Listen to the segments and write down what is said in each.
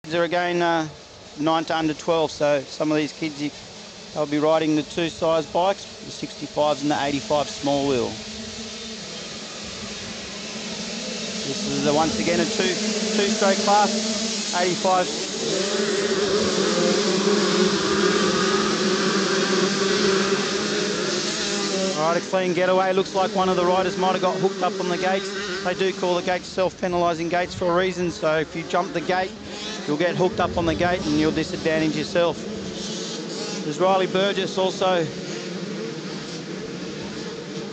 They're again 9 to under 12, so some of these kids, they'll be riding the two size bikes, the 65s and the 85 small wheel. This is once again a two-stroke class, 85. All right, a clean getaway. Looks like one of the riders might have got hooked up on the gates. They do call the gates self-penalising gates for a reason, so if you jump the gate, you'll get hooked up on the gate and you'll disadvantage yourself. There's Riley Burgess also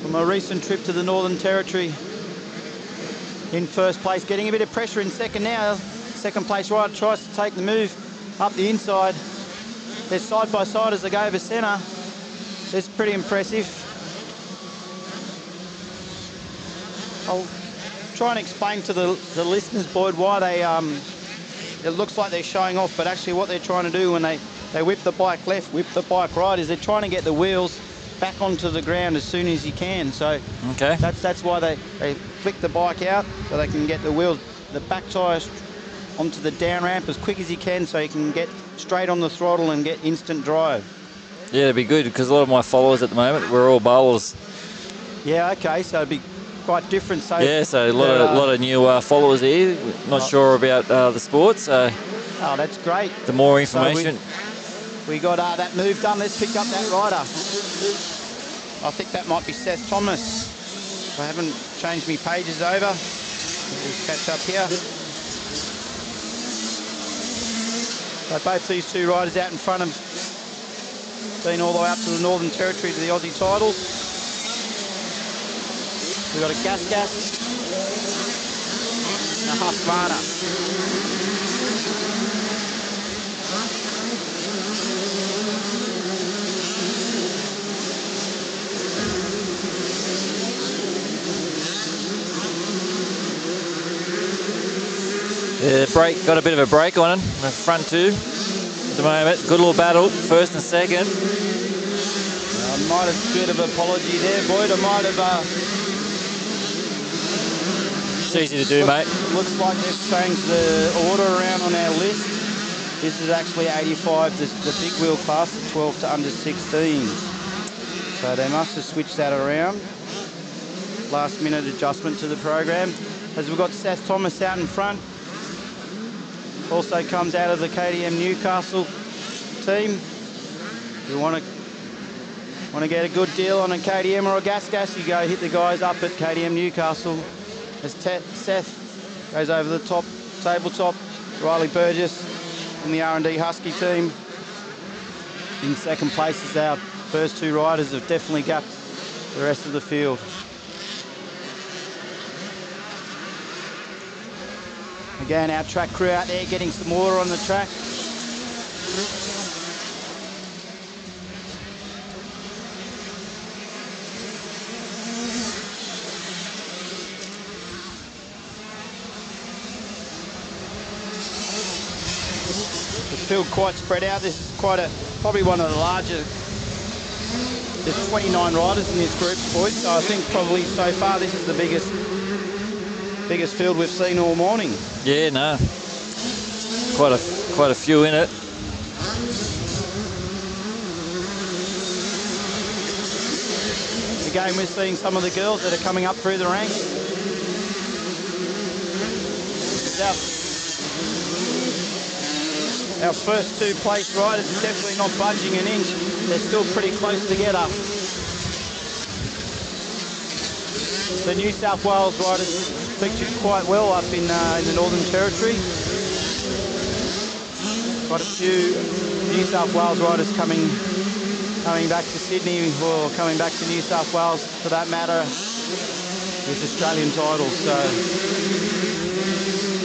from a recent trip to the Northern Territory in first place, getting a bit of pressure in second now. Second place rider tries to take the move up the inside. They're side by side as they go over centre. It's pretty impressive. I'll try and explain to the listeners, Boyd, why they it looks like they're showing off, but actually what they're trying to do when they whip the bike left, whip the bike right, is they're trying to get the wheels back onto the ground as soon as you can. So okay, that's why they flick the bike out, so they can get the wheels, the back tyres onto the down ramp as quick as you can, so you can get straight on the throttle and get instant drive. Yeah, it'd be good, because a lot of my followers at the moment, we're all bowlers. Yeah, okay, so it'd be quite different. So yeah, so a lot of new followers here, not sure about the sport, so oh, that's great. The more information. So we got that move done. Let's pick up that rider. I think that might be Seth Thomas. I haven't changed my pages over. Let's catch up here. So both these two riders out in front of been all the way up to the Northern Territory to the Aussie titles. We've got a Gas and a Husqvarna. Yeah, got a bit of a break on it, the front two at the moment. Good little battle, first and second. I might have a bit of apology there, Boyd. I might have... it's easy to do, mate. Looks like they've changed the order around on our list. This is actually 85, the big wheel class, 12 to under 16. So they must have switched that around. Last minute adjustment to the program. As we've got Seth Thomas out in front. Also comes out of the KTM Newcastle team. If you want to get a good deal on a KTM or a Gas, you go hit the guys up at KTM Newcastle. As Seth goes over the top tabletop, Riley Burgess from the R&D Husky team in second place, as our first two riders have definitely gapped the rest of the field. Again, our track crew out there getting some water on the track. The field quite spread out. This is probably one of the larger. There's 29 riders in this group, boys. So I think probably so far this is the biggest field we've seen all morning. Yeah, no, quite a few in it. Again, we're seeing some of the girls that are coming up through the ranks. Our first two place riders are definitely not budging an inch. They're still pretty close together. The New South Wales riders featured quite well up in the Northern Territory. Got a few New South Wales riders coming back to Sydney, or coming back to New South Wales for that matter, with Australian titles. So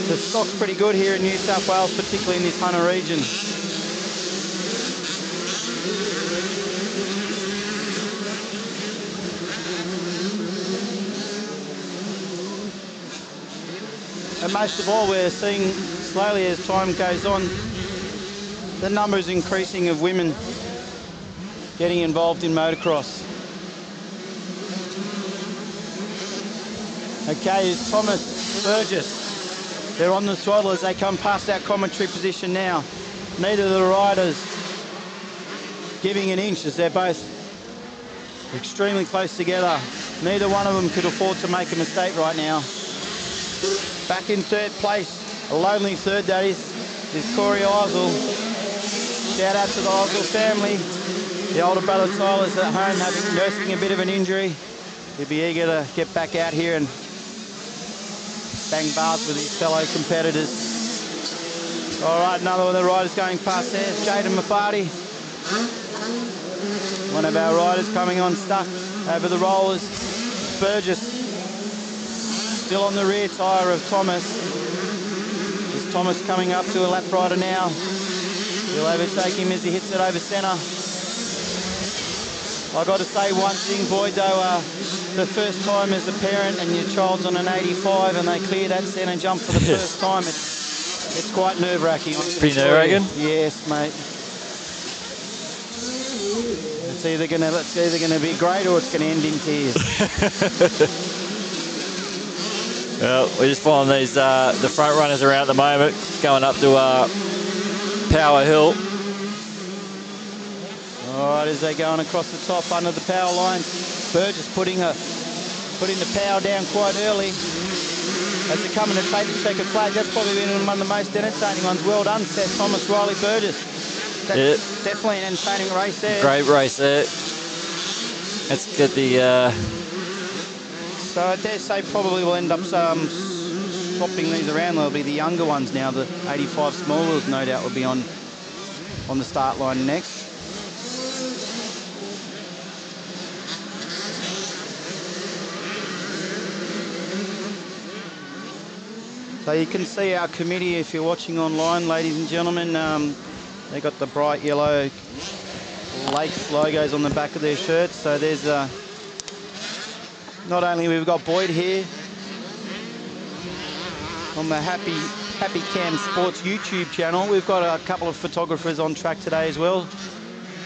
the stock's pretty good here in New South Wales, particularly in this Hunter region. And most of all, we're seeing slowly as time goes on, the numbers increasing of women getting involved in motocross. Okay, is Thomas Burgess. They're on the throttle as they come past that commentary position now. Neither of the riders giving an inch as they're both extremely close together. Neither one of them could afford to make a mistake right now. Back in third place, a lonely third that is Corey Eisel. Shout out to the Eisel family. The older brother Tyler's at home nursing a bit of an injury. He'll be eager to get back out here and bang bars with his fellow competitors. All right, another one of the riders going past there is Jaden Mafati. One of our riders coming on stuck over the rollers. Burgess still on the rear tyre of Thomas. Is Thomas coming up to a lap rider now? He'll overtake him as he hits it over centre. I've got to say one thing, boy, though, the first time as a parent and your child's on an 85 and they clear that centre jump for the first time, it's quite nerve-wracking. Pretty nerve-wracking? Yes, mate. It's either gonna be great or it's gonna end in tears. Well, we're just following these the front runners around at the moment, going up to Power Hill. All right, as they're going across the top under the power line, Burgess putting the power down quite early. As they're coming to take the checkered flag, that's probably been one of the most entertaining ones. Well done, Seth Thomas, Riley Burgess. That's definitely an entertaining race there. Great race there. Let's get the... So I dare say probably we'll end up swapping these around. There'll be the younger ones now. The 85 small wheels no doubt will be on the start line next. So you can see our committee if you're watching online, ladies and gentlemen. They got the bright yellow Lakes logos on the back of their shirts. So there's not only we've got Boyd here on the Happy Cam Sports YouTube channel, we've got a couple of photographers on track today as well.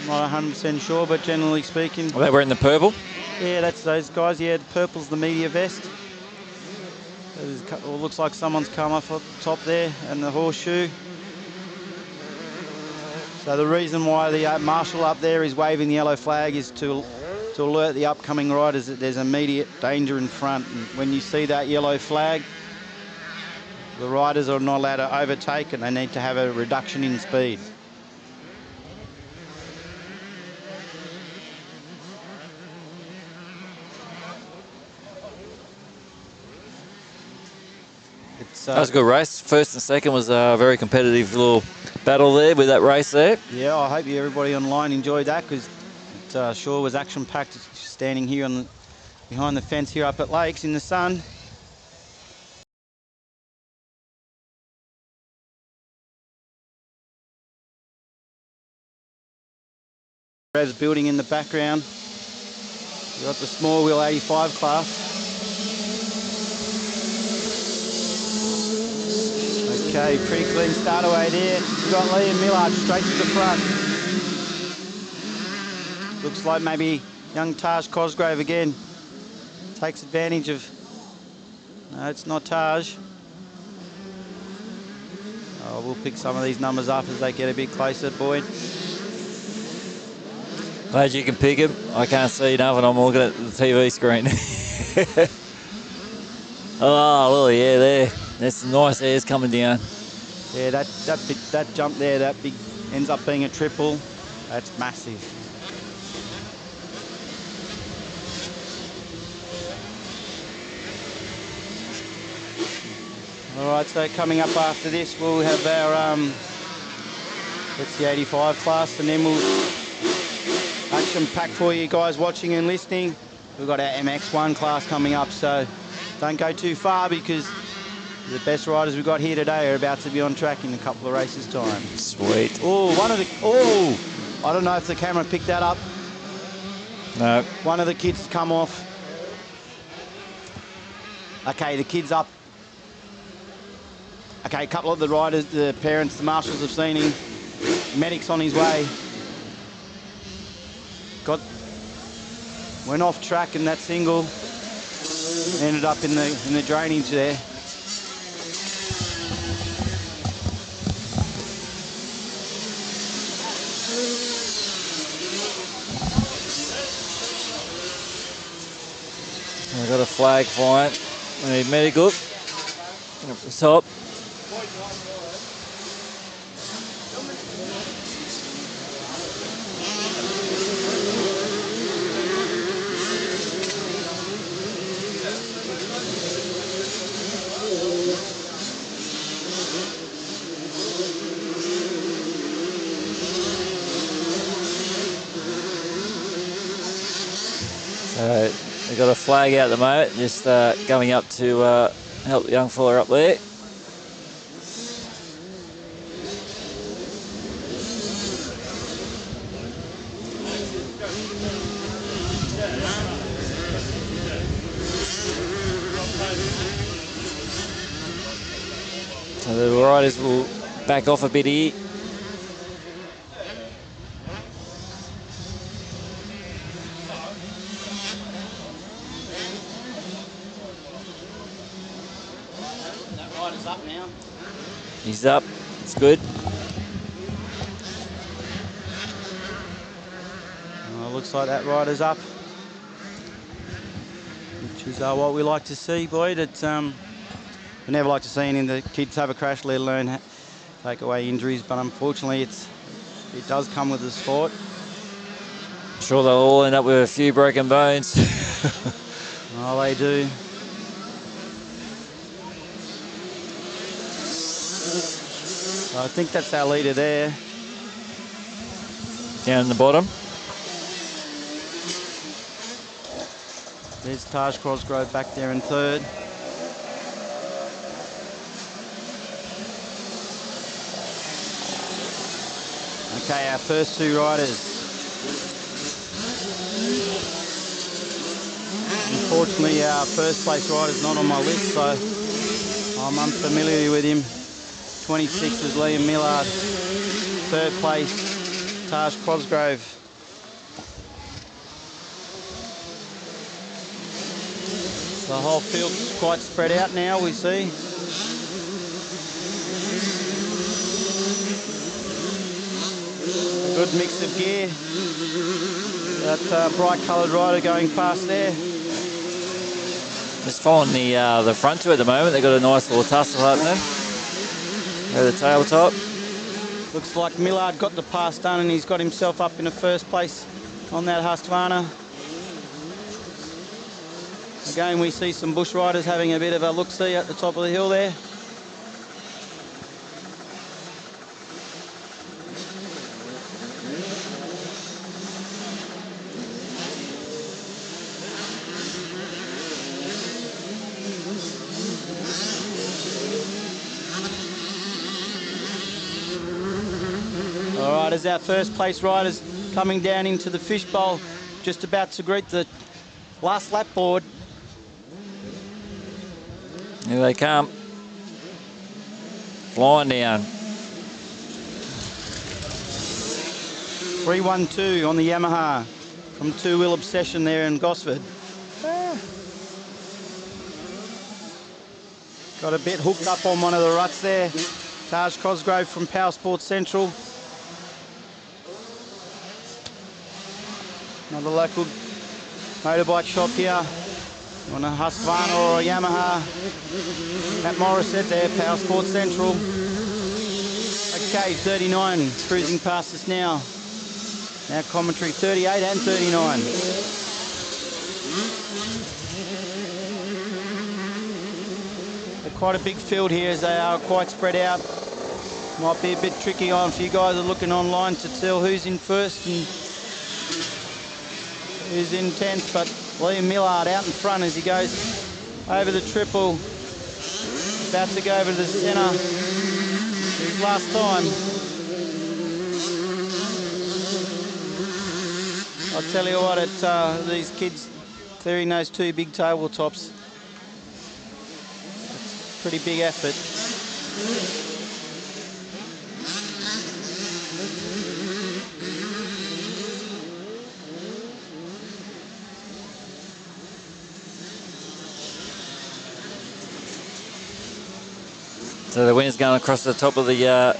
I'm not 100% sure, but generally speaking. Are they wearing the purple? Yeah, that's those guys. Yeah, the purple's the media vest. It looks like someone's come off the top there, and the horseshoe. So the reason why the marshal up there is waving the yellow flag is to alert the upcoming riders that there's immediate danger in front. And when you see that yellow flag, the riders are not allowed to overtake and they need to have a reduction in speed. That was a good race. First and second was a very competitive little battle there with that race there. Yeah, I hope everybody online enjoyed that because it sure was action-packed standing here behind the fence here up at Lakes in the sun. Revs building in the background. We've got the small wheel 85 class. Okay, pretty clean start away there. We've got Liam Millard straight to the front. Looks like maybe young Taj Cosgrove again takes advantage of... No, it's not Taj. Oh, we'll pick some of these numbers up as they get a bit closer, Boyd. Glad you can pick him. I can't see nothing. I'm looking at the TV screen. Oh, look, yeah, there. There's some nice airs coming down. Yeah, that jump there, that big ends up being a triple. That's massive. All right, so coming up after this, we'll have our that's the 85 class, and then we'll action pack for you guys watching and listening. We've got our MX1 class coming up, so don't go too far because the best riders we've got here today are about to be on track in a couple of races' time. Sweet. Oh, I don't know if the camera picked that up. No. One of the kids come off. Okay, the kid's up. Okay, a couple of the riders, the parents, the marshals have seen him. Medic's on his way. Went off track in that single. Ended up in the drainage there. We've got a flag flying. We need medical up the top. So we've got a flag out at the moment, just going up to help the young fella up there. So the riders will back off a bit here. Up now. He's up. It's good. Looks like that rider's up, which is what we like to see, Boyd. We never like to see any of the kids have a crash, let alone take away injuries. But unfortunately, it does come with the sport. I'm sure they'll all end up with a few broken bones. Oh, they do. I think that's our leader there. Down the bottom. There's Taj Cosgrove back there in third. Okay, our first two riders. Unfortunately, our first place rider's not on my list, so I'm unfamiliar with him. 26 was Liam Millard. Third place, Taj Cosgrove. The whole field's quite spread out now, we see. A good mix of gear. That bright coloured rider going past there. Just following the front two at the moment. They've got a nice little tussle happening. Over the tabletop. Looks like Millard got the pass done and he's got himself up in the first place on that Husqvarna. Again, we see some bush riders having a bit of a look-see at the top of the hill there. All right, as our first place riders coming down into the fishbowl, just about to greet the last lap board. Here they come. Flying down. 312 on the Yamaha from Two Wheel Obsession there in Gosford. Got a bit hooked up on one of the ruts there. Taj Cosgrove from Power Sports Central. Another local motorbike shop here. On a Husqvarna or a Yamaha. Matt Morris said there, Power Sports Central. Okay, 39 cruising past us now. Now commentary 38 and 39. They're quite a big field here as they are quite spread out. Might be a bit tricky on if you guys are looking online to tell who's in first and who's in 10th, but Liam Millard out in front as he goes over the triple. About to go over to the centre. His last time. I'll tell you what, these kids clearing those two big tabletops, it's a pretty big effort. So the wind's going across the top of the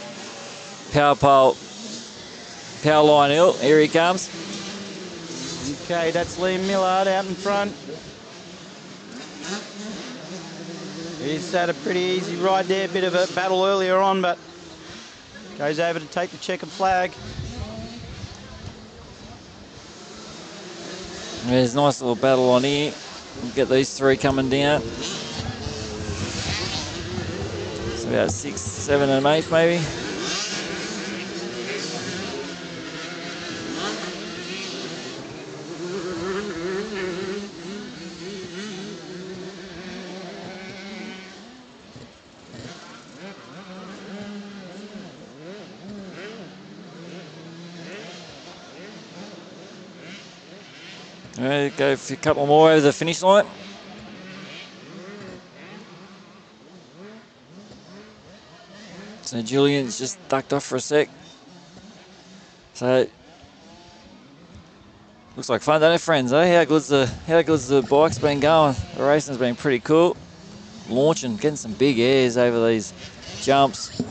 power pole, power line hill. Here he comes. Okay, that's Liam Millard out in front. He's had a pretty easy ride there. Bit of a battle earlier on, but goes over to take the checkered flag. There's a nice little battle on here. We'll get these three coming down. It's about 6, 7 and 8 maybe. All right, go for a couple more over the finish line. So Julian's just ducked off for a sec. So looks like fun, don't it, friends? Eh? How good's the bike's been going? The racing's been pretty cool. Launching, getting some big airs over these jumps.